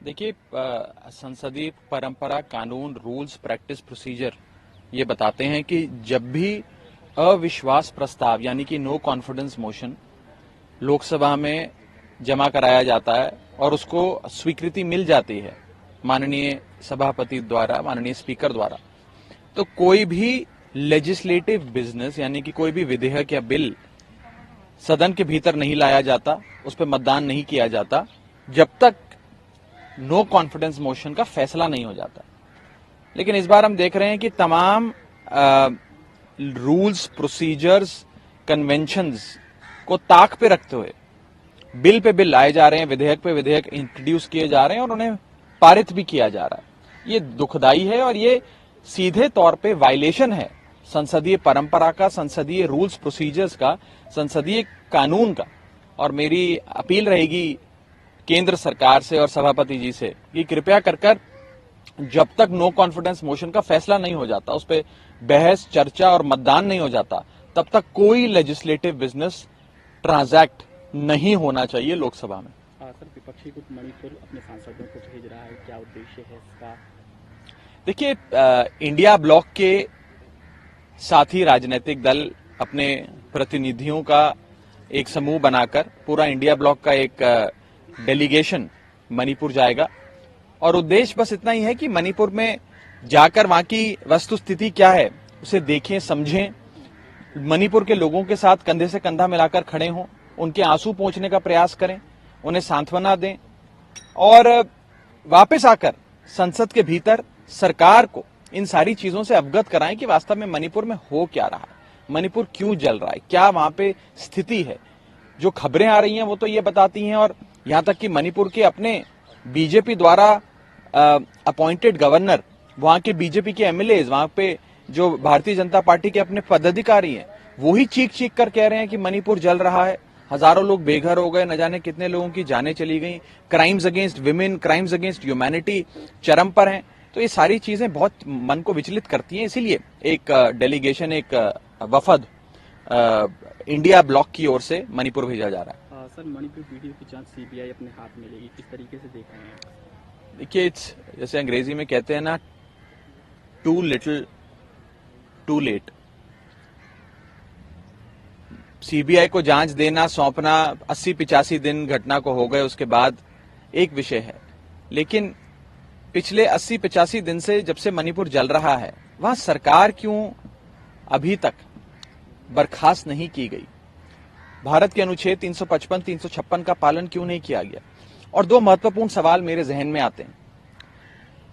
देखिए, संसदीय परंपरा, कानून, रूल्स, प्रैक्टिस, प्रोसीजर ये बताते हैं कि जब भी अविश्वास प्रस्ताव यानी कि नो कॉन्फिडेंस मोशन लोकसभा में जमा कराया जाता है और उसको स्वीकृति मिल जाती है माननीय सभापति द्वारा, माननीय स्पीकर द्वारा, तो कोई भी लेजिस्लेटिव बिजनेस यानी कि कोई भी विधेयक या बिल सदन के भीतर नहीं लाया जाता, उस पर मतदान नहीं किया जाता जब तक नो कॉन्फिडेंस मोशन का फैसला नहीं हो जाता। लेकिन इस बार हम देख रहे हैं कि तमाम रूल्स, प्रोसीजर्स, कन्वेंशंस को ताक पे रखते हुए बिल पे बिल लाए जा रहे हैं, विधेयक पे विधेयक इंट्रोड्यूस किए जा रहे हैं और उन्हें पारित भी किया जा रहा है। ये दुखदाई है और ये सीधे तौर पे वायलेशन है संसदीय परंपरा का, संसदीय रूल्स प्रोसीजर्स का, संसदीय कानून का। और मेरी अपील रहेगी केंद्र सरकार से और सभापति जी से कि कृपया कर जब तक नो कॉन्फिडेंस मोशन का फैसला नहीं हो जाता, उस पर बहस, चर्चा और मतदान नहीं हो जाता, तब तक कोई लेजिस्लेटिव बिजनेस ट्रांजैक्ट नहीं होना चाहिए लोकसभा में। सर, विपक्षी गुट मणिपुर अपने सांसदों को भेज रहा है, क्या उद्देश्य है इसका? देखिए, इंडिया ब्लॉक के साथी राजनीतिक दल अपने प्रतिनिधियों का एक समूह बनाकर पूरा इंडिया ब्लॉक का एक डेलीगेशन मणिपुर जाएगा और उद्देश्य बस इतना ही है कि मणिपुर में जाकर वहां की वस्तुस्थिति क्या है उसे देखें, समझें, मणिपुर के लोगों के साथ कंधे से कंधा मिलाकर खड़े हों, उनके आंसू पोंछने का प्रयास करें, उन्हें सांत्वना दें और वापस आकर संसद के भीतर सरकार को इन सारी चीजों से अवगत कराएं कि वास्तव में मणिपुर में हो क्या रहा है, मणिपुर क्यों जल रहा है, क्या वहां पे स्थिति है। जो खबरें आ रही हैं वो तो ये बताती हैं, और यहां तक कि मणिपुर के अपने बीजेपी द्वारा अपॉइंटेड गवर्नर, वहां के बीजेपी के एमएलए, वहां पे जो भारतीय जनता पार्टी के अपने पदाधिकारी हैं, वो ही चीख चीख कर कह रहे हैं कि मणिपुर जल रहा है, हजारों लोग बेघर हो गए, न जाने कितने लोगों की जानें चली गई, crimes against women, crimes against humanity चरम पर हैं। तो ये सारी चीजें बहुत मन को विचलित करती हैं, इसीलिए एक डेलीगेशन, एक वफद इंडिया ब्लॉक की ओर से मणिपुर भेजा जा रहा है। सर, मणिपुर वीडियो की जांच सीबीआई अपने हाथ में लेगी, किस तरीके से देख रहे हैं? देखिए, जैसे अंग्रेजी में कहते हैं ना, too little too late. CBI को जांच देना, सौंपना 80-85 दिन घटना को हो गए उसके बाद एक विषय है, लेकिन पिछले 80-85 दिन से जब से मणिपुर जल रहा है, वहां सरकार क्यों अभी तक बर्खास्त नहीं की गई? भारत के अनुच्छेद 355, 356 का पालन क्यों नहीं किया गया? और दो महत्वपूर्ण सवाल मेरे जहन में आते हैं।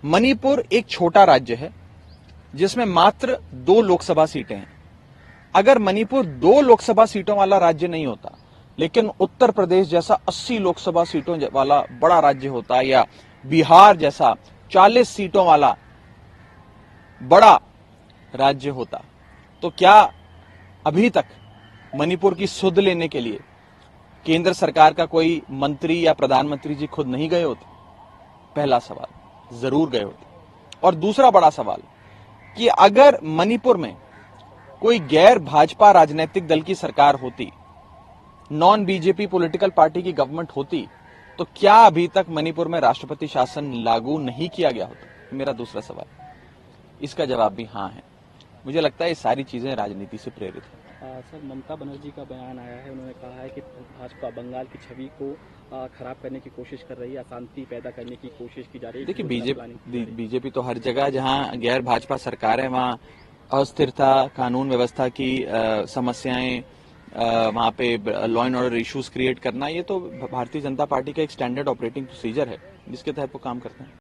मणिपुर एक छोटा राज्य है जिसमें मात्र 2 लोकसभा सीटें हैं। अगर मणिपुर 2 लोकसभा सीटों वाला राज्य नहीं होता, लेकिन उत्तर प्रदेश जैसा 80 लोकसभा सीटों वाला बड़ा राज्य होता, या बिहार जैसा 40 सीटों वाला बड़ा राज्य होता, तो क्या अभी तक मणिपुर की सुध लेने के लिए केंद्र सरकार का कोई मंत्री या प्रधानमंत्री जी खुद नहीं गए होते? पहला सवाल, जरूर गए होते। और दूसरा बड़ा सवाल कि अगर मणिपुर में कोई गैर भाजपा राजनीतिक दल की सरकार होती, नॉन बीजेपी पॉलिटिकल पार्टी की गवर्नमेंट होती, तो क्या अभी तक मणिपुर में राष्ट्रपति शासन लागू नहीं किया गया होता? मेरा दूसरा सवाल, इसका जवाब भी हाँ है। मुझे लगता है ये सारी चीजें राजनीति से प्रेरित है। सर, ममता बनर्जी का बयान आया है, उन्होंने कहा है कि भाजपा बंगाल की छवि को खराब करने की कोशिश कर रही है, अशांति पैदा करने की कोशिश की जा रही है। देखिए, बीजेपी तो हर जगह जहां गैर भाजपा सरकार है वहां अस्थिरता, कानून व्यवस्था की समस्याएं, वहां पे law and order issues create करना, ये तो भारतीय जनता पार्टी का एक स्टैंडर्ड ऑपरेटिंग प्रोसीजर है जिसके तहत वो काम करते हैं।